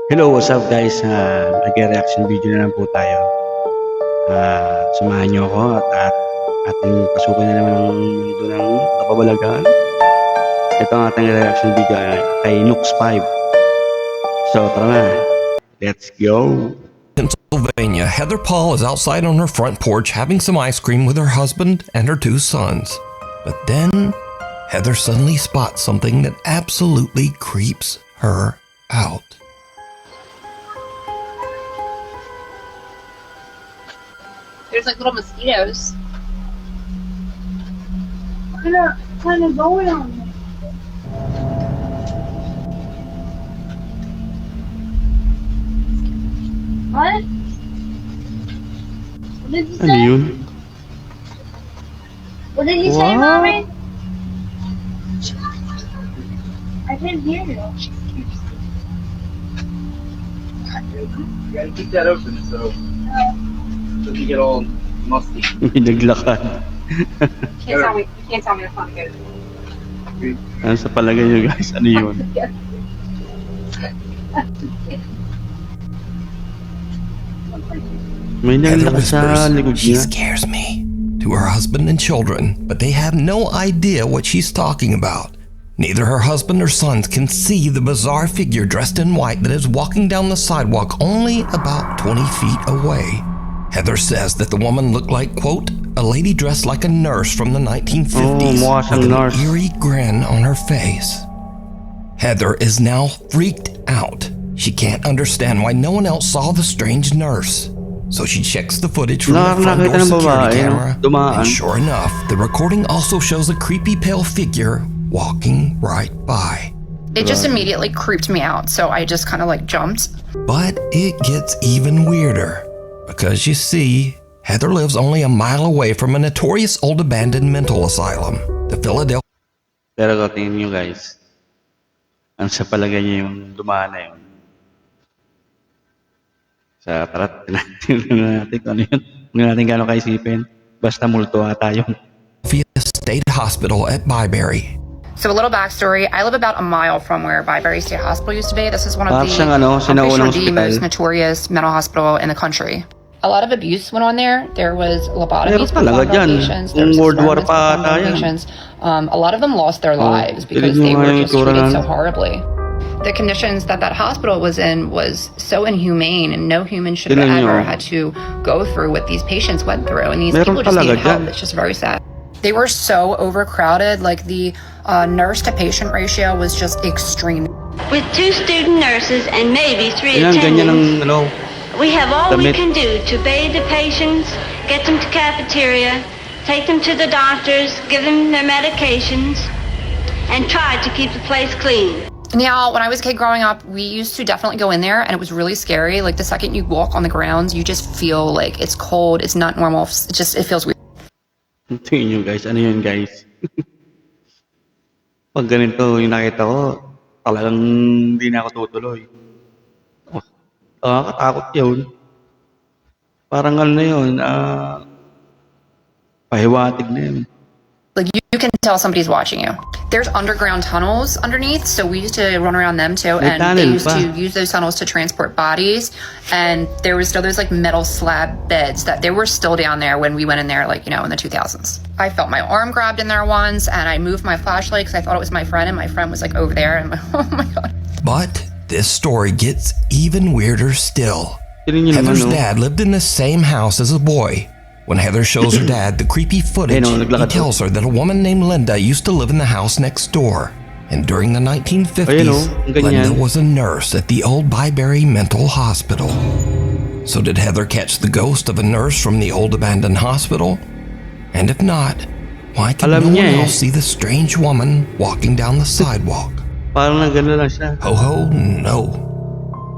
Hello, what's up guys? Nag-reaction video na lang po tayo. Samahan niyo ako at ating pasukin na naman ang mundo ng kababalagan. Ito ang ating reaction video kay nuke 5. So tara na, let's go! Pennsylvania, Heather Paul is outside on her front porch having some ice cream with her husband and her 2 sons. But then, Heather suddenly spots something that absolutely creeps her out. There's like little mosquitoes. What kind of going on? What? What did you Ano say? yun? What did you say, What? Mommy? I can't hear you. You gotta keep that open so you get all musty. May naglakad. You can't tell me it's not good. Ano sa palagay niyo guys? Ano yun? May Heather naglakad sa whispers, likod "She niya. scares me," to her husband and children, but they have no idea what she's talking about. Neither her husband or sons can see the bizarre figure dressed in white that is walking down the sidewalk only about 20 feet away. Heather says that the woman looked like, quote, a lady dressed like a nurse from the 1950s mukha with siyang an nurse. eerie grin on her face. Heather is now freaked out. She can't understand why no one else saw the strange nurse. So she checks the footage from the front Nakita door ng security babae, camera, dumaan. and sure enough, the recording also shows a creepy pale figure walking right by. It just immediately creeped me out, so I just kind of like jumped. But it gets even weirder, because you see, Heather lives only a mile away from a notorious old abandoned mental asylum, the Philadelphia. Pero tingin nyo guys, ano sa palagay niyo yung dumaan na yun? Sa tarat, tingnan natin kung ano yun. Tingnan natin gano'ng kaisipin. Basta multo ata yun. State Hospital at Byberry. So a little backstory, I live about a mile from where Byberry State Hospital used to be. This is one of the siyang sinaunang officially the hospital. most notorious mental hospital in the country. A lot of abuse went on there. There was lobotomies Meron talaga performed on dyan. patients. There Kung was World War experiments pa performed ata on yan. patients. A lot of them lost their lives because tignan they mo nga were yung just itsura treated na- so horribly. The conditions that hospital was in was so inhumane, and no human should have Tignan ever nyo. had to go through what these patients went through. And these Meron people just talaga need help. dyan. It's just very sad. They were so overcrowded. Like the nurse to patient ratio was just extreme. With 2 student nurses and maybe 3 Yan, ganyan ang attendants, we have all we damit. can do to bathe the patients, get them to cafeteria, take them to the doctors, give them their medications, and try to keep the place clean. Now, when I was a kid growing up, we used to definitely go in there, and it was really scary. Like the second you walk on the grounds, you just feel like it's cold. It's not normal. It feels weird. Tingin nyo guys, ano yun guys? Pag ganito yung nakita ko, talagang hindi na ako tutuloy. Nakakatakot yun. Parang ano na yun, pahiwatig na yun. Like you can tell somebody's watching you. There's underground tunnels underneath, so we used to run around them too, May and they tunnel used pa. to use those tunnels to transport bodies. And there was still those like metal slab beds that they were still down there when we went in there, like in the 2000s. I felt my arm grabbed in there once, and I moved my flashlight because I thought it was my friend, and my friend was like over there, and I'm like, oh my god. But this story gets even weirder still. Tingnan nyo naman, Heather's no? dad lived in the same house as a boy. When Heather shows her dad the creepy footage, Ayun, he naglakad tells her that a woman named Linda used to live in the house next door. And during the 1950s, Ayun, ang ganyan. Linda was a nurse at the old Byberry Mental Hospital. So did Heather catch the ghost of a nurse from the old abandoned hospital? And if not, why can Alam no niya one eh. else see the strange woman walking down the sidewalk? Parang nagano lang siya. Ho ho, no.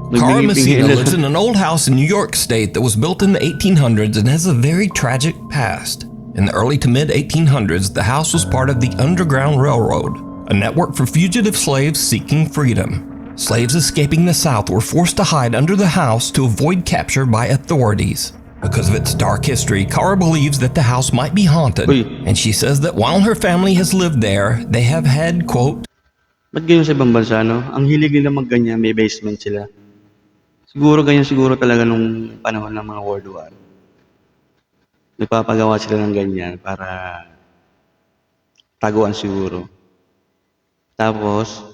Cara Messina lives in an old house in New York State that was built in the 1800s and has a very tragic past. In the early to mid 1800s, the house was part of the Underground Railroad, a network for fugitive slaves seeking freedom. Slaves escaping the South were forced to hide under the house to avoid capture by authorities. Because of its dark history, Cara believes that the house might be haunted, and she says that while her family has lived there, they have had, quote, Ba't ganyan sa ibang bansa, no? Ang hilig nila magganyan, may basement sila. Siguro ganyan siguro talaga nung panahon ng mga World War. Nagpapagawa sila ng ganyan para taguan siguro. Tapos,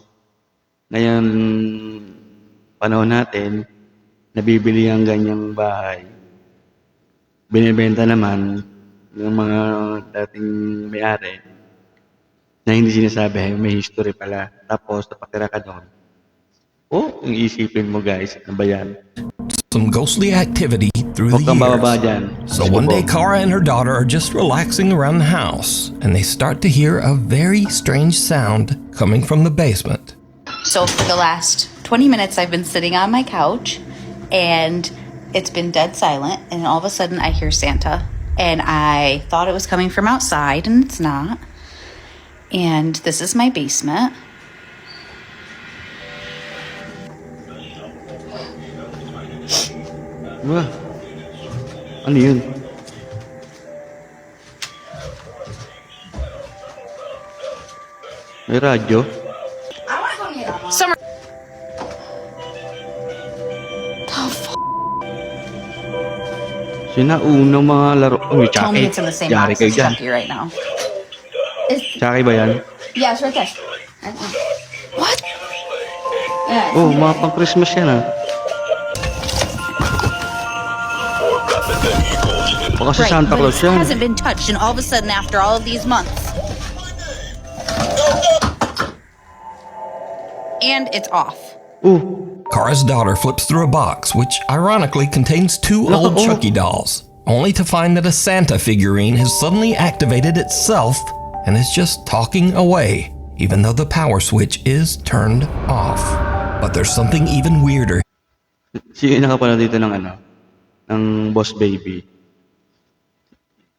ngayon panahon natin, nabibili ang ganyang bahay. Binebenta naman ng mga dating may-ari na hindi sinasabi, may history pala. Tapos, napatira ka doon. Oh, yung isipin mo guys, ano ba yan? Some ghostly activity through Huwag the kang bababa years. dyan. So one day, Kara and her daughter are just relaxing around the house, and they start to hear a very strange sound coming from the basement. So for the last 20 minutes, I've been sitting on my couch, and it's been dead silent, and all of a sudden I hear Santa, and I thought it was coming from outside, and it's not. And this is my basement. Diba? Ano yun? May radyo? Summer. Sinaunang mga laro. Uy, Tell Chucky. me it's in the same Yari box kayo as dyan. Chucky right now. Chucky ba yan? Yeah, it's right there. What? Yeah. Oh, mga pang Christmas yan ah. Baka si Right, Santa but Claus it yan. hasn't been touched, and all of a sudden, after all of these months, and it's off. Oh, Kara's daughter flips through a box, which ironically contains two Look, old oh. Chucky dolls, only to find that a Santa figurine has suddenly activated itself and is just talking away, even though the power switch is turned off. But there's something even weirder. si nakapala dito ng ano, ng Boss Baby.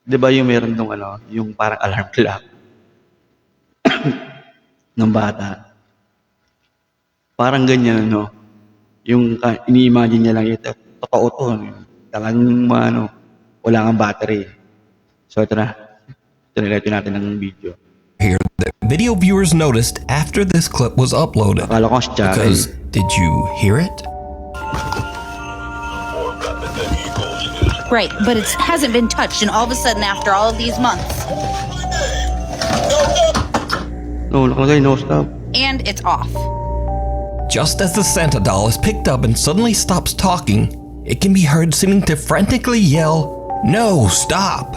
'Di ba yung meron nung ano, yung parang alarm clock ng bata. Parang ganyan ano. Yung ini-imagine niya lang ito, totoo to. Talagang ano, wala kang battery. So ito na. Tinilito natin ng video. Here that video viewers noticed after this clip was uploaded. Akala ko si Chucky. Because did you hear it? Right, but it hasn't been touched, and all of a sudden, after all of these months, No, nakalagay no stop. and it's off. Just as the Santa doll is picked up and suddenly stops talking, it can be heard seeming to frantically yell, "No, stop!"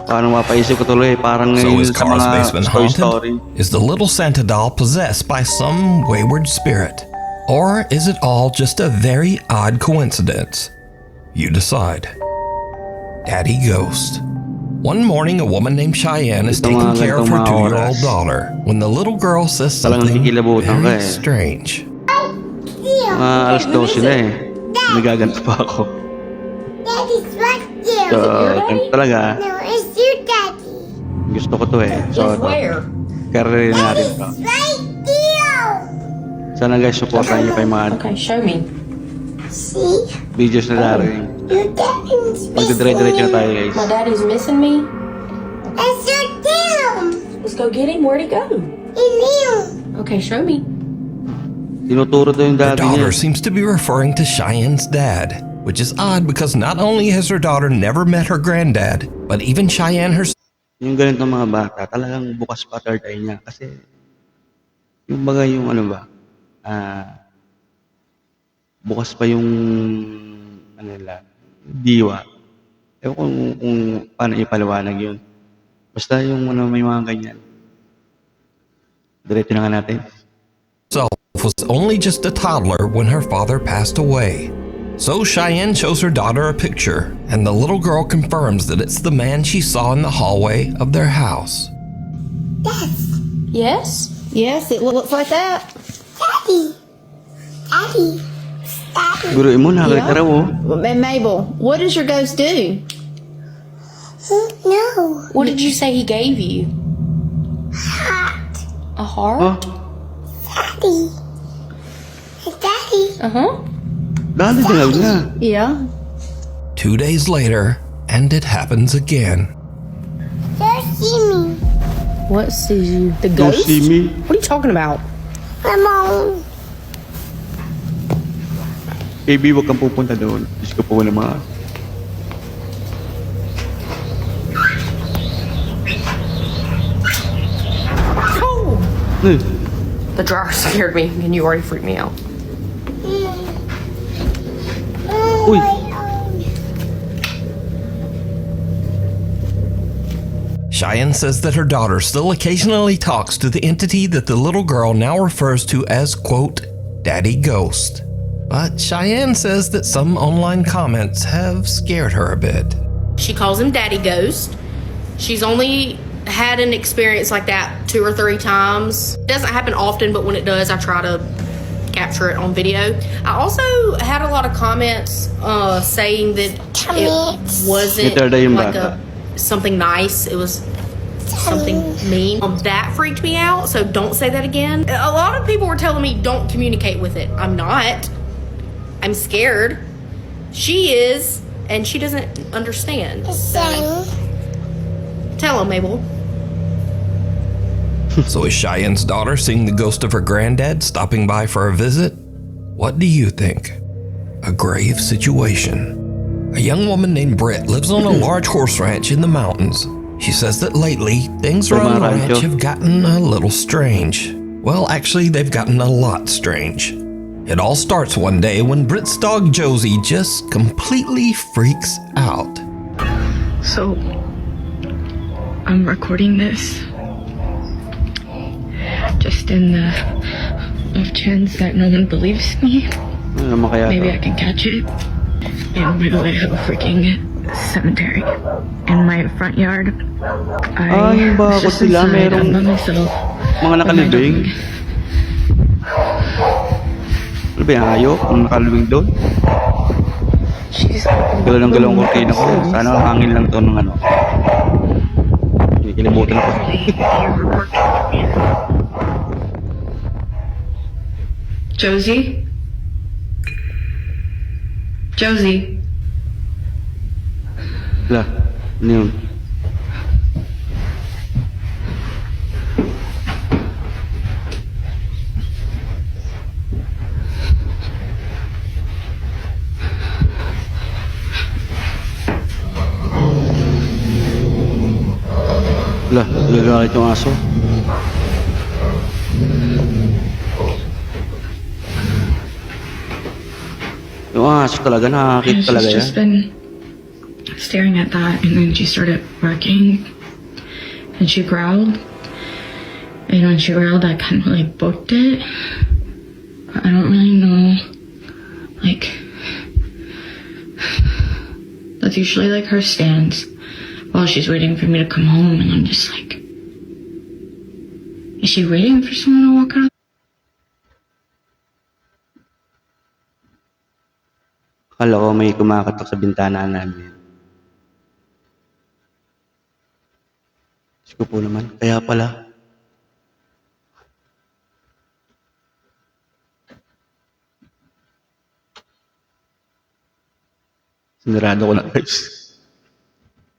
Parang mapaisip ko tuloy, parang So ngayon is sa Kara's mga basement Toy haunted? Story. Is the little Santa doll possessed by some wayward spirit? Or is it all just a very odd coincidence? You decide. Daddy Ghost. One morning, a woman named Cheyenne is Ito taking mga care of her ganitong mga 2-year-old oras. daughter when the little girl says Talagang something nakikilabutan ka very eh. strange. Mga alas 12 na eh. Nagaganto pa ako. Daddy's right there. So, ganito talaga. No, it's your daddy. Gusto ko to eh. So, ito. Karere natin to. Right there. Sana guys, supportan niyo pa yung mga Okay, show me. See? videos na darating. Your daddy's Magdadire-diretso na tayo guys. My daddy's missing me. It's your dad. Let's go get him. Where'd he go? In you. Okay, show me. Tinuturo daw yung Her daddy niya. daughter seems to be referring to Cheyenne's dad, which is odd because not only has her daughter never met her granddad, but even Cheyenne herself Yung ganitong mga bata, talagang bukas pa third eye niya. Kasi, yung bagay yung ano ba, bukas pa yung, ano nila, diwa. Ewan kung paano ipaliwanag yun. Basta yung ano, may mga ganyan. Diretso na nga natin. was only just a toddler when her father passed away. So Cheyenne shows her daughter a picture, and the little girl confirms that it's the man she saw in the hallway of their house. Yes? Yes, it looks like that. Daddy. Daddy. Daddy. Guruin mo, nakakita raw oh. Mabel, what does your ghost do? No. What did you say he gave you? Hot. A heart? Oh, Daddy. Daddy. Uh-huh. dati dinag na. Yeah. 2 days later, and it happens again. Just see me. What sees you? The Don't ghost? see me. What are you talking about? My mom. Baby, huwag kang pupunta doon. Diyos ko po naman. Oh! Eh, The drawer scared me, and you already freaked me out. Uy. Cheyenne says that her daughter still occasionally talks to the entity that the little girl now refers to as, quote, Daddy Ghost. But Cheyenne says that some online comments have scared her a bit. She calls him Daddy Ghost. She's only had an experience like that 2 or 3 times. It doesn't happen often, but when it does, I try to capture it on video. I also had a lot of comments saying that it wasn't Ito yung like bata. something nice. It was something mean. That freaked me out, so don't say that again. A lot of people were telling me don't communicate with it. I'm not. I'm scared. She is, and she doesn't understand. So, tell him, Mabel. So is Cheyenne's daughter seeing the ghost of her granddad stopping by for a visit? What do you think? A grave situation. A young woman named Britt lives on a large horse ranch in the mountains. She says that lately, things around the ranch have gotten a little strange. Well, actually, they've gotten a lot strange. It all starts one day when Britt's dog Josie just completely freaks out. So, I'm recording this just in the off chance that no one believes me. Ano naman kaya Maybe to? I can catch it in the middle of a freaking cemetery in my front yard. Yung was bakit just sila inside, I'm merong by myself. mga nakalibing? Ano ba yung hayop? Ang nakalibing doon? She's Galaw ng galaw ang kurtina ko. Sana ang hangin lang to ng ano. Kinibutan ako. Josie? Josie? Wala. Ano yun? Wala. Nagagalit yung aso. Yung aso talaga. Nakakakit And talaga she's yan. just been staring at that, and then she started barking, and she growled. And when she growled, I kind of like booked it. But I don't really know. Like, that's usually like her stance while she's waiting for me to come home, and I'm just like, is she waiting for someone to walk out? Akala ko may kumakatok sa bintana namin. Diyos ko po naman. Kaya pala. Sinarado ko na guys.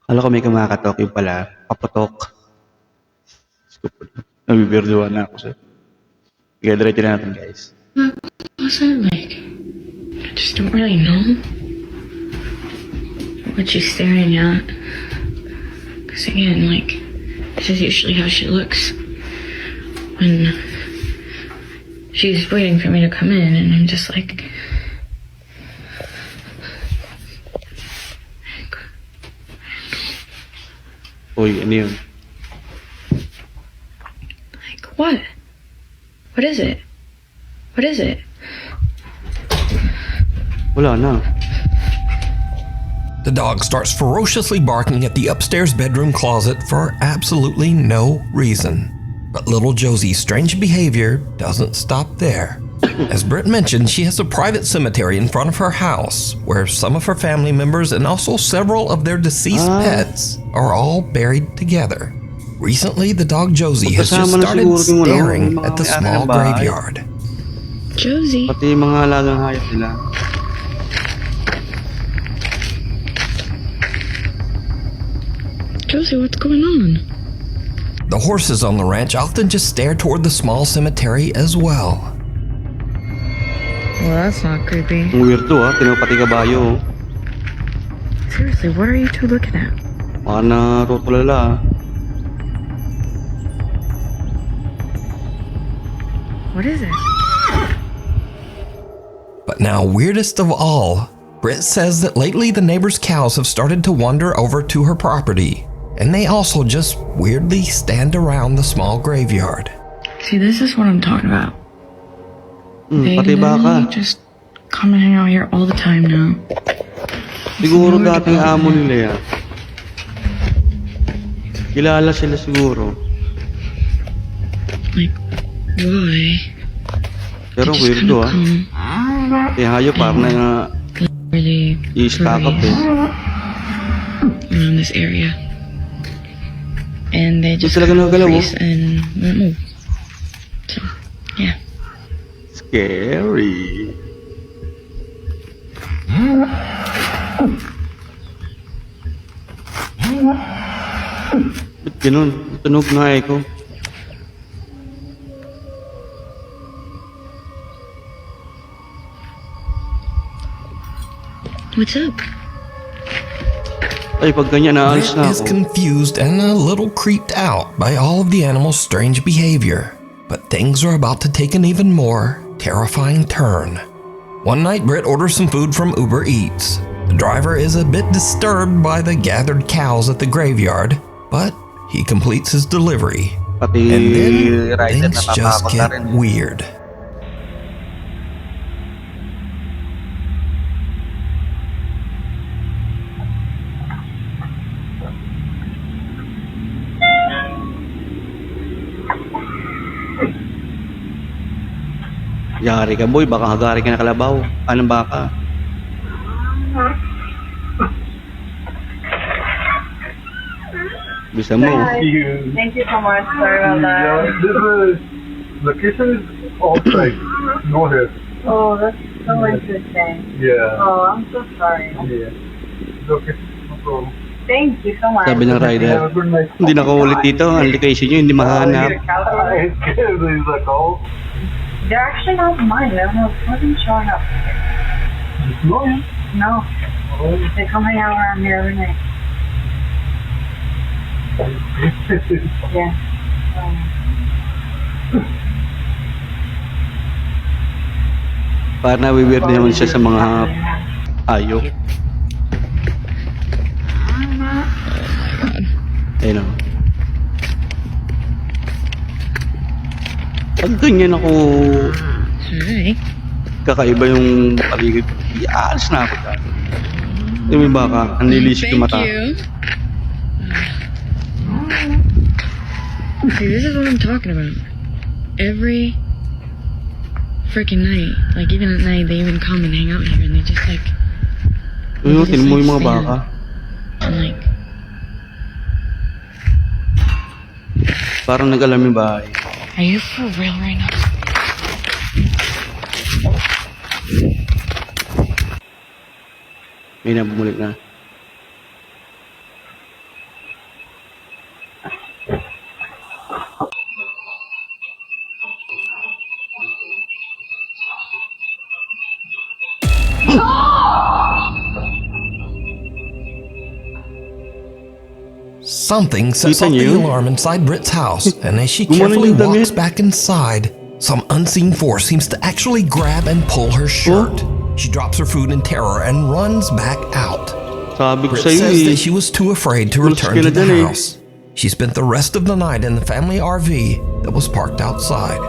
Akala ko may kumakatok. Yung pala, paputok. Diyos ko po naman. Nabibirduhan na ako sir. Kaya diretso na natin guys. What was it like? I just don't really know what she's staring at. Because again, like, this is usually how she looks when she's waiting for me to come in, and I'm just like, Uy, ano yun? like, what? What is it? What is it? Wala na. The dog starts ferociously barking at the upstairs bedroom closet for absolutely no reason. But little Josie's strange behavior doesn't stop there. As Britt mentioned, she has a private cemetery in front of her house where some of her family members and also several of their deceased pets are all buried together. Recently, the dog Josie has just Magkasama na started siguro yung staring mga at the may-ari small ng bahay. graveyard. Josie? Pati yung mga alagang hayop nila. Josie, what's going on? The horses on the ranch often just stare toward the small cemetery as well. Well, that's not creepy. Ang weird to tinupati kabayo. Seriously, what are you two looking at? Baka natutulala. What is it? But now, weirdest of all, Britt says that lately the neighbors' cows have started to wander over to her property, and they also just weirdly stand around the small graveyard. See, this is what I'm talking about. They Pati literally baka. just come and hang out here all the time now. Siguro dating amo nila yan. Kilala sila siguro. Like, why? Pero They just weird kinda to come hayop parang na really i-stack up around this area. And they just talaga nagalaw, freeze and won't move. So, yeah. Scary. Ba't ganun? Tunog na echo. What's up? Ay, pag ganyan, naalis Britt na is ako. confused and a little creeped out by all of the animals' strange behavior. But things are about to take an even more terrifying turn. One night, Britt orders some food from Uber Eats. The driver is a bit disturbed by the gathered cows at the graveyard, but he completes his delivery. Pati And then rider things just natatakot na get rin. weird. Yari ka boy, baka hagari ka na kalabaw. Anong baka? Bisa mo. Thank you so much. Sorry about that. This is location is outside. No here. Oh, that's so interesting. Yeah. Oh, I'm so sorry. Yeah. It's okay. No problem. Thank you so much. Sabi ng rider, Have a good night. hindi na ako ulit dito. Ang location nyo, hindi mahanap. It's a call. They're actually not mine. They're not wasn't showing up. No. No. They come hang out around here every night. Yeah. Parang nawiweird naman siya sa mga hayop. Ayun o. Pag ganyan ako, Hi. kakaiba yung paligid, aalis na ako dyan. Yung may baka, ang lilisik yung mata. See, this is what I'm talking about. Every freaking night, like even at night, they even come and hang out here, and they just like. Ayun, tinan mo yung mga baka. And like, Parang nag-alam yung bahay. are you for real right now? May nabumulik na. Something sets Kita off the niyo? alarm inside Britt's house, and as she Gumanon carefully yung damit. walks back inside, some unseen force seems to actually grab and pull her shirt. She drops her food in terror and runs back out. Sabi ko Britt sa'yo says eh. that she was too afraid to Tulos return ka to na the dyan eh. house. She spent the rest of the night in the family RV that was parked outside.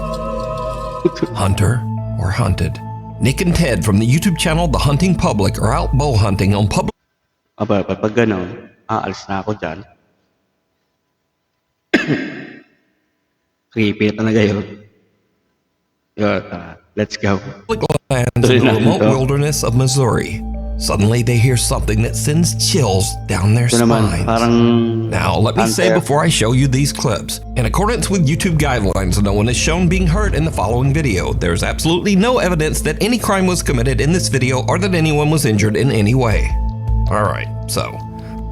Hunter or hunted. Nick and Ted from the YouTube channel The Hunting Public are out bow hunting on public. Pag gano'n, aalis na ako dyan. Creepy na talaga yun. Yun, let's go. lands in Tuloy the natin remote to. wilderness of Missouri. Suddenly, they hear something that sends chills down their Ito naman, spines. parang Now, let me say unfair. before I show you these clips, in accordance with YouTube guidelines, no one is shown being hurt in the following video. There's absolutely no evidence that any crime was committed in this video or that anyone was injured in any way. Alright, so,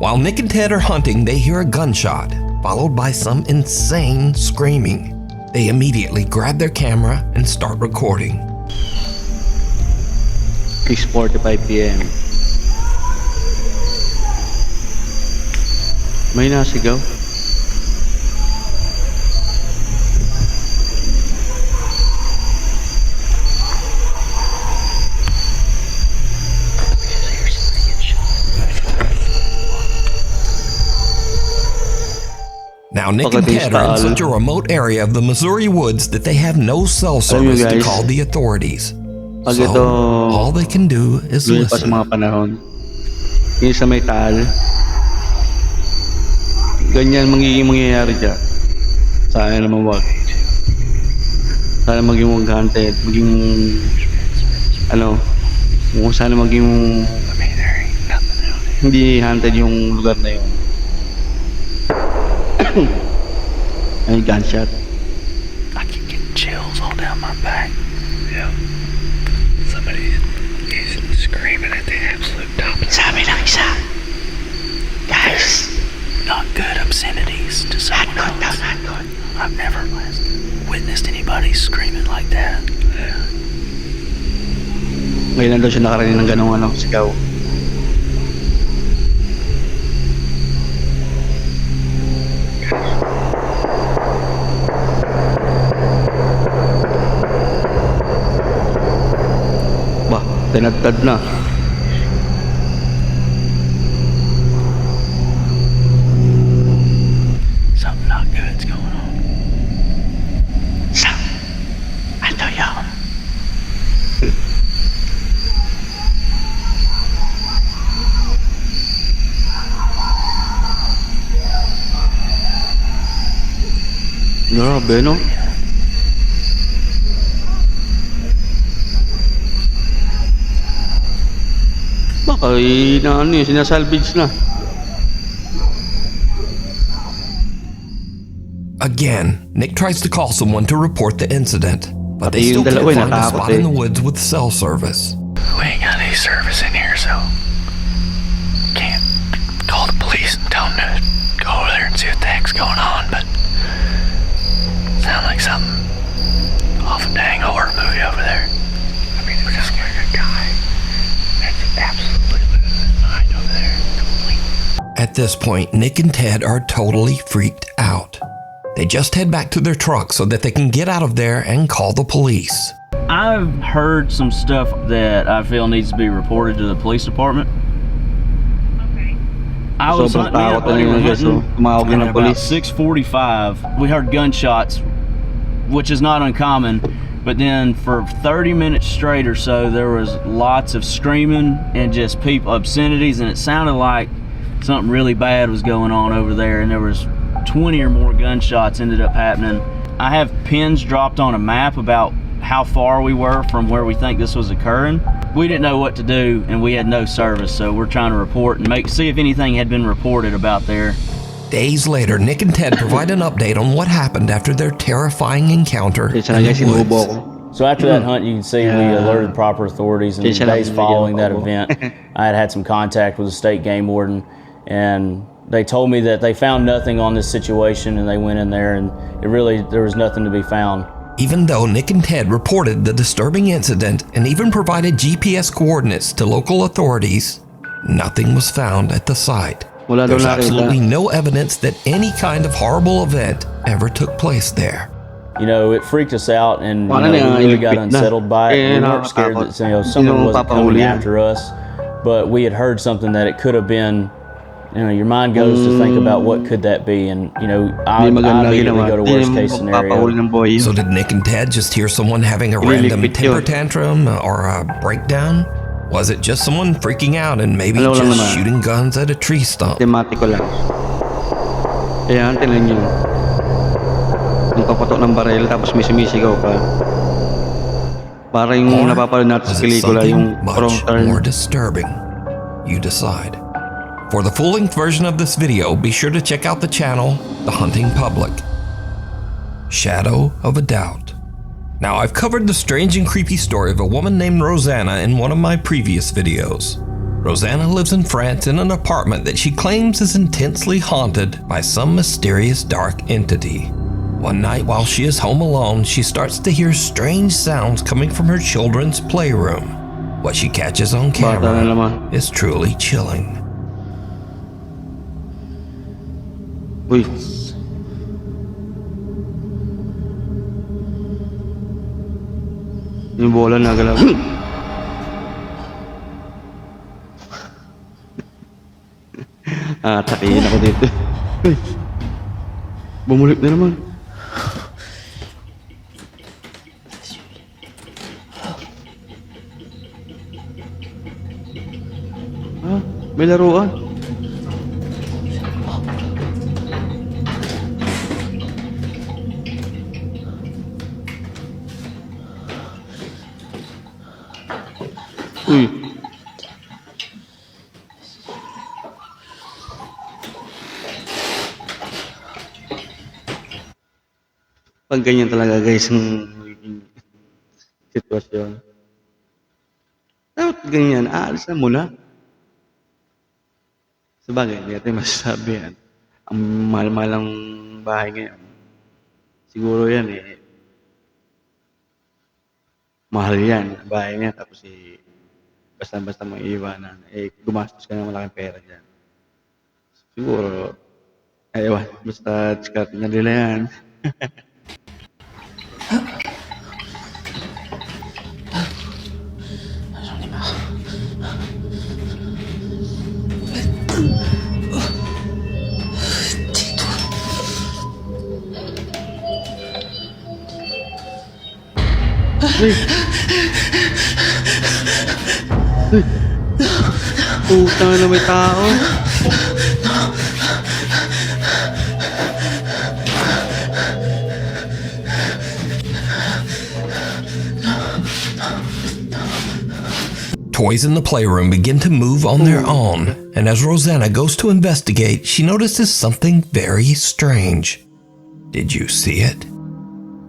while Nick and Ted are hunting, they hear a gunshot. followed by some insane screaming. They immediately grab their camera and start recording. 6:45 p.m. May nasigaw. Now, Nick and Ted are in such a remote area of the Missouri woods that they have no cell service to call the authorities. So, all they can do is Pa sa listen. mga panahon. Yung sa may taal. Ganyan mangyayari dyan. Sana naman wag. Sana maging haunted. Maging sana maging hindi haunted yung lugar na yun. Ay, gunshot. I keep getting chills all down my back. Yeah. Somebody is screaming at the absolute top of the Sabi ng isa. Guys. Not good obscenities to someone else. Not good. I've never witnessed anybody screaming like that. Yeah. Ngayon lang daw siya nakarinig ng ganong sigaw. Tinagtad na. Something not good's going on. I know y'all. Grabe, no? Baka sinasalvage na. Again, Nick tries to call someone to report the incident, but they still can't find a spot in the woods with cell service. We ain't got any service in here, so can't call the police and tell them to go over there and see what the heck's going on, but sound like something off a dang horror movie over there. I mean, we're just like a guy that's absolutely losing his mind over there. At this point, Nick and Ted are totally freaked out. They just head back to their truck so that they can get out of there and call the police. I've heard some stuff that I feel needs to be reported to the police department. Okay. I was hunting, me and buddy were hunting, and at about 6:45, we heard gunshots, which is not uncommon. But then for 30 minutes straight or so, there was lots of screaming and just obscenities, and it sounded like something really bad was going on over there, and there was 20 or more gunshots ended up happening. I have pins dropped on a map about how far we were from where we think this was occurring. We didn't know what to do, and we had no service, so we're trying to report and see if anything had been reported about there. Days later, Nick and Ted provide an update on what happened after their terrifying encounter in the woods. So after that hunt, you can see we alerted proper authorities, and the days following that event, I had some contact with the state game warden, and they told me that they found nothing on this situation, and they went in there, and there was nothing to be found. Even though Nick and Ted reported the disturbing incident and even provided GPS coordinates to local authorities, nothing was found at the site. There's absolutely no evidence that any kind of horrible event ever took place there. You know, it freaked us out, and we really got unsettled by it. We weren't scared that someone wasn't coming after us, but we had heard something that it could have been. Your mind goes to think about what could that be, and I immediately go to worst case scenario. So did Nick and Ted just hear someone having a random temper tantrum or a breakdown? Was it just someone freaking out and maybe just shooting guns at a tree stump? Tematiko lang. Ayan, tinan nyo. Nagpapatok ng baril tapos may sumisigaw pa. Para yung napapanood natin sa pelikula, yung wrong turn. More disturbing. You decide. For the full-length version of this video, be sure to check out the channel, The Hunting Public. Shadow of a Doubt. Now, I've covered the strange and creepy story of a woman named Rosanna in one of my previous videos. Rosanna lives in France in an apartment that she claims is intensely haunted by some mysterious dark entity. One night while she is home alone, she starts to hear strange sounds coming from her children's playroom. What she catches on camera is truly chilling. Uy. Yung bola nagalaw. Takihin ako dito. Uy. Bumulik na naman. May laruan. Uy. Pag ganyan talaga guys ang magiging sitwasyon. Dapat ganyan, aalis na muna. Sabagay, hindi natin masasabi yan. Ang mahal-mahal ng bahay ngayon. Siguro yan mahal yan, bahay niya. Tapos basta-basta mo iiwanan. Gumastos ka na malaking pera dyan. Siguro, ewan, basta discard niya nila yan. Putang na may tao. Toys in the playroom begin to move on their own, and as Rosanna goes to investigate, she notices something very strange. Did you see it?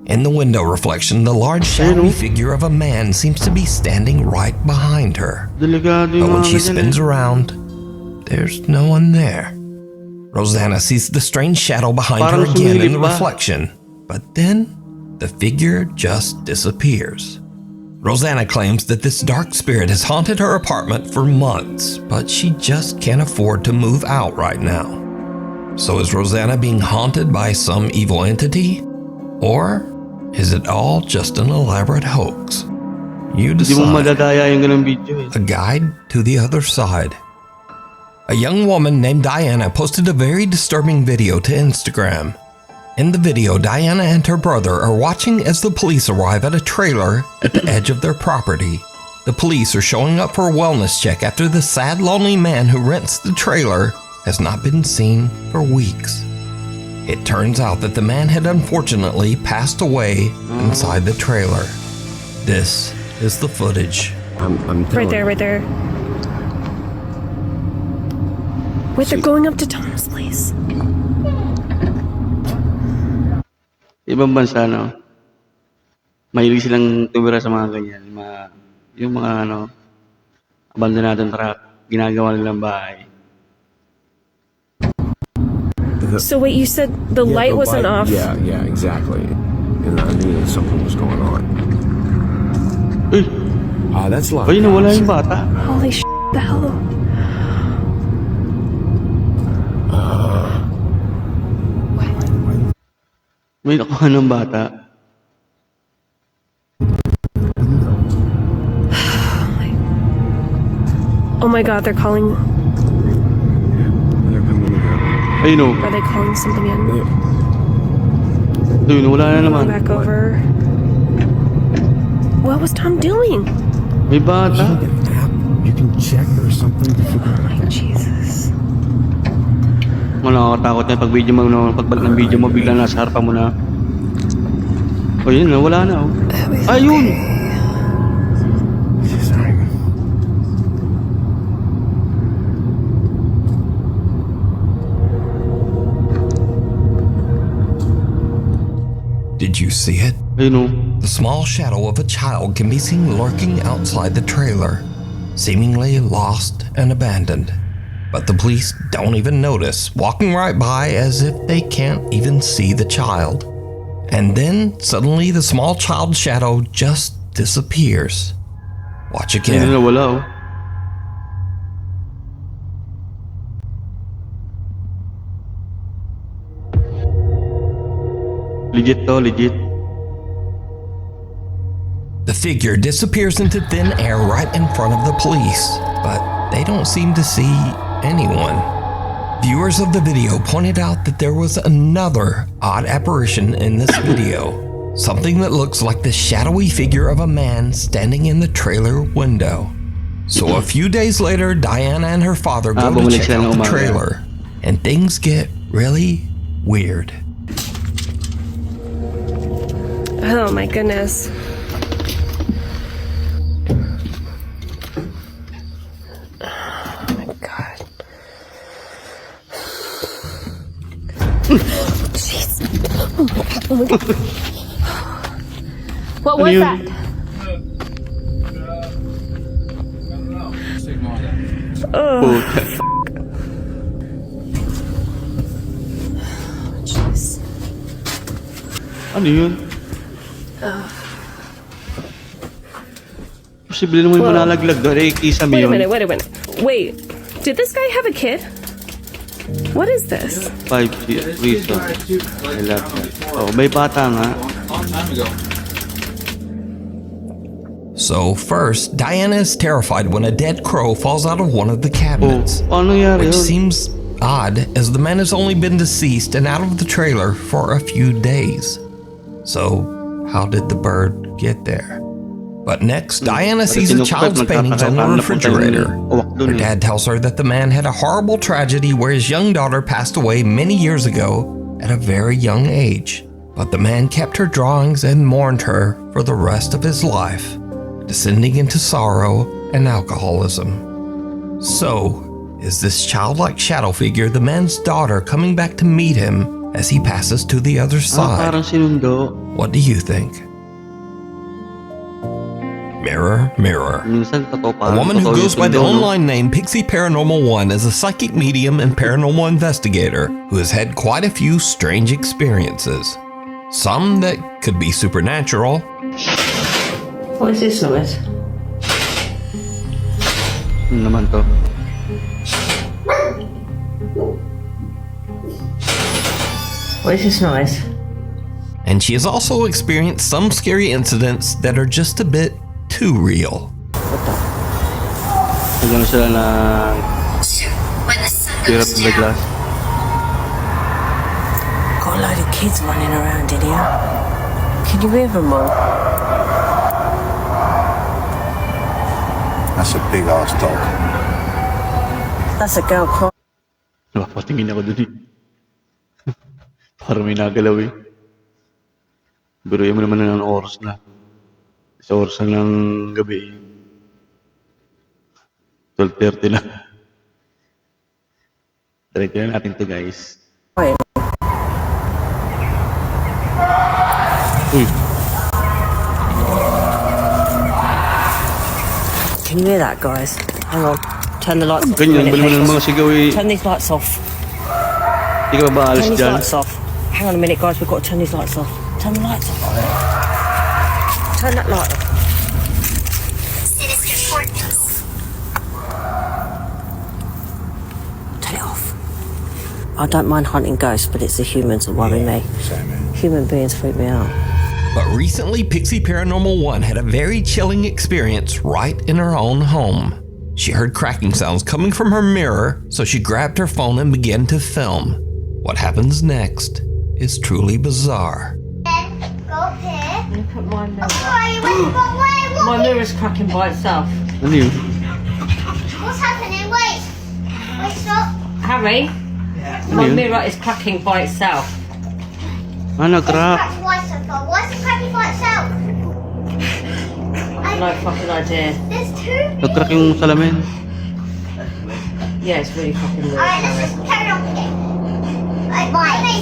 In the window reflection, the large shadowy figure of a man seems to be standing right behind her. But when she spins around, there's no one there. Rosanna sees the strange shadow behind her again in the reflection, but then the figure just disappears. Rosanna claims that this dark spirit has haunted her apartment for months, but she just can't afford to move out right now. So is Rosanna being haunted by some evil entity? Or is it all just an elaborate hoax? You decide. A guide to the other side. A young woman named Diana posted a very disturbing video to Instagram. In the video, Diana and her brother are watching as the police arrive at a trailer at the edge of their property. The police are showing up for a wellness check after the sad, lonely man who rents the trailer has not been seen for weeks. It turns out that the man had unfortunately passed away inside the trailer. This is the footage. Right there. Wait, they're going up to Tom's place. Ibang bansa, no? Mahilig silang tumira sa mga ganyan. Yung mga, abandonadong truck, ginagawa nilang bahay. So wait, you said the light wasn't off? Yeah, exactly. And I knew that something was going on. That's locked. Ay, nawala yung bata. Holy shit, the hell? May nakuha ng bata. Oh my god, they're calling. Ay, no. Are they calling something in? Ayun, wala na naman. Back over. What was Tom doing? May bata. You can check or something. Oh my Jesus. Nakakatakot yan pag video mo, pagbalik ng video mo, bigla nasa harapan mo na. O yun na, wala na. Ayun! Did you see it? Ayun o. The small shadow of a child can be seen lurking outside the trailer. seemingly lost and abandoned. But the police don't even notice, walking right by as if they can't even see the child. And then suddenly the small child's shadow just disappears. Watch again. Wala, oh. Legit to, legit. The figure disappears into thin air right in front of the police, but they don't seem to see anyone. Viewers of the video pointed out that there was another odd apparition in this video. Something that looks like the shadowy figure of a man standing in the trailer window. So a few days later, Diana and her father go to check out the trailer, and things get really weird. Oh my goodness. Oh my god. Jeez. Oh my god. What was that? Oh. Jeez. Ano yun? Posible naman yung manalaglag doon. Eh, kisame Wait a yun. minute, wait a minute. Wait, did this guy have a kid? What is this? 5 reason. I love that. Oh, may bata nga. So first, Diana is terrified when a dead crow falls out of one of the cabinets, which seems odd as the man has only been deceased and out of the trailer for a few days. So how did the bird get there? But next, Diana sees a child's paintings on the refrigerator. Her dad tells her that the man had a horrible tragedy where his young daughter passed away many years ago at a very young age. But the man kept her drawings and mourned her for the rest of his life, descending into sorrow and alcoholism. So, is this childlike shadow figure the man's daughter coming back to meet him as he passes to the other side? What do you think? Mirror, mirror. A woman who goes by the online name Pixie Paranormal 1 is a psychic medium and paranormal investigator who has had quite a few strange experiences. Some that could be supernatural. What is this noise? Naman to. What is this noise? And she has also experienced some scary incidents that are just a bit too real. Hanggang sila na hirap sa glass. Got a load of kids running around in here. Can you hear them all? That's a big ass dog. That's a girl crying. Napapatingin ako dun eh. Parang may nagalaw eh. Biruin mo naman ng oras na. Sa oras ng gabi. 12:30 na. Diretso na natin to guys. Uy. Can you hear that, guys? Hang on. Turn the lights off. Ganyan, bali mo na ng mga sigaw eh. Turn these lights off. Hindi ka ba maalis dyan? Turn these lights off. Hang on a minute, guys. We've got to turn these lights off. Turn the lights off. Turn that light off. Turn it off. I don't mind hunting ghosts, but it's the humans that worry me. Human beings freak me out. But recently, Pixie Paranormal 1 had a very chilling experience right in her own home. She heard cracking sounds coming from her mirror, so she grabbed her phone and began to film. What happens next is truly bizarre. Look at my mirror. My mirror's cracking by itself. Ano yun? What's happening? Wait. Wait, stop. Harry, my mirror is cracking by itself. Ano, crack? Why is it cracking by itself? No fucking idea. There's two. Nag-crack yung salamin. Yeah, it's really fucking weird. Alright, let's just carry on with it. Follow me.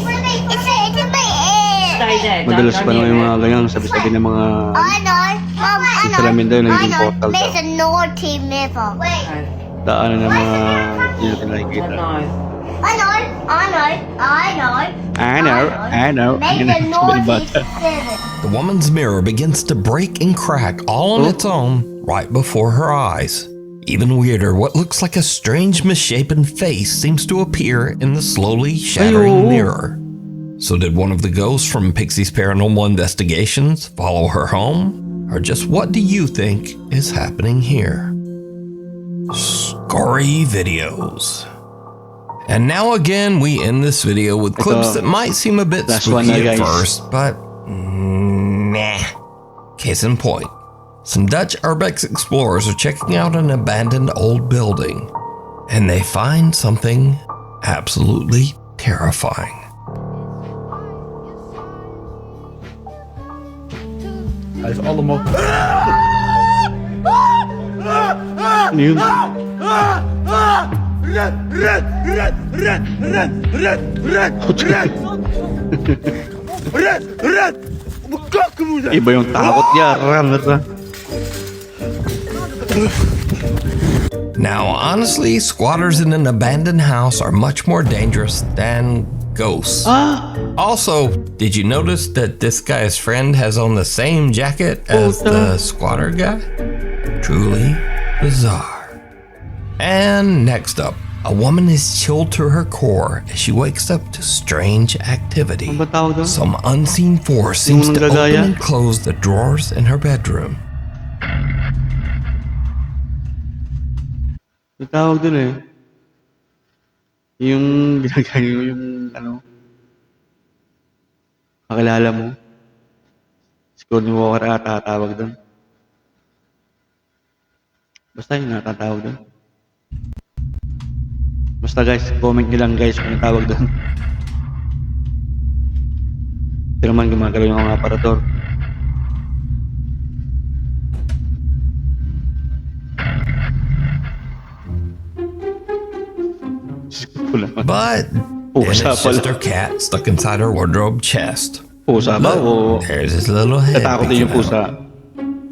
Stay there. Madalas pa naman yung mga ganyan sabi-sabi ng mga I know. Mum, I Yung salamin daw naging portal daw. There's a naughty river. Wait. Daanan ng mga hindi natin nakikita. I know. Make a naughty river. The woman's mirror begins to break and crack all on its own right before her eyes. Even weirder, what looks like a strange misshapen face seems to appear in the slowly shattering mirror. So did one of the ghosts from Pixie's Paranormal Investigations follow her home? Or just what do you think is happening here? Scory videos. And now again, we end this video with clips that might seem a bit spooky at first, but nah. Case in point, some Dutch urbex explorers are checking out an abandoned old building, and they find something absolutely terrifying. Hij is allemaal... Nieuw. Iba yung takot niya. Now, honestly, squatters in an abandoned house are much more dangerous than ghosts. Also, did you notice that this guy's friend has on the same jacket as the squatter guy? Truly bizarre. And next up, a woman is chilled to her core as she wakes up to strange activity. Some unseen force seems to open and close the drawers in her bedroom. Yung tawag dun eh. Yung ginagaya mo yung ano. Kakilala mo. Siguro ni Walker ata tawag dun. Basta yun natatawag dun. Basta guys, comment nyo lang guys kung tawag dun. Pero man gumagalaw yung mga aparator. But then it's just her cat stuck inside her wardrobe chest. Look, there's his little head.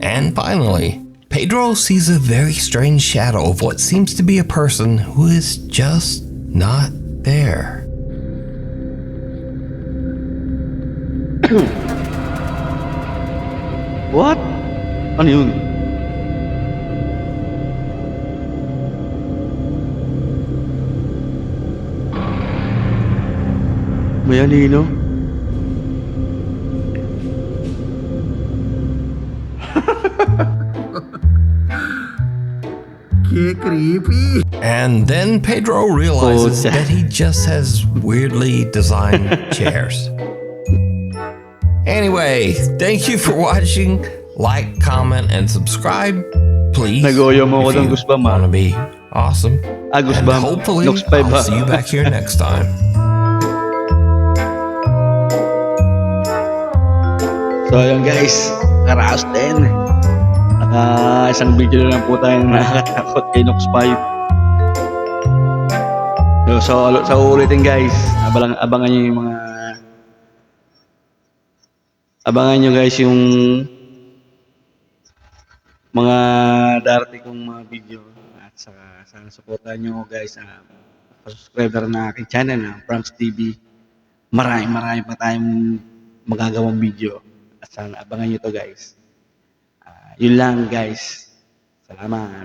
And finally, Pedro sees a very strange shadow of what seems to be a person who is just not there. What? Ano yun? Mayanino? Creepy. And then Pedro realizes that he just has weirdly designed chairs. Anyway, thank you for watching. Like, comment, and subscribe. Please, if you want to be awesome. And hopefully, I'll see you back here next time. So ayun guys, karaos din. Isang video na lang po tayo na nakakatakot kay Nox 5. So ulitin guys, abangan nyo yung abangan nyo guys yung mga darating kong mga video. At saka sana supportan nyo guys, subscribe na rin na aking channel na Franks TV. Marami pa tayong magagawang video. At sana abangan nyo to guys. Yun lang guys. Salamat.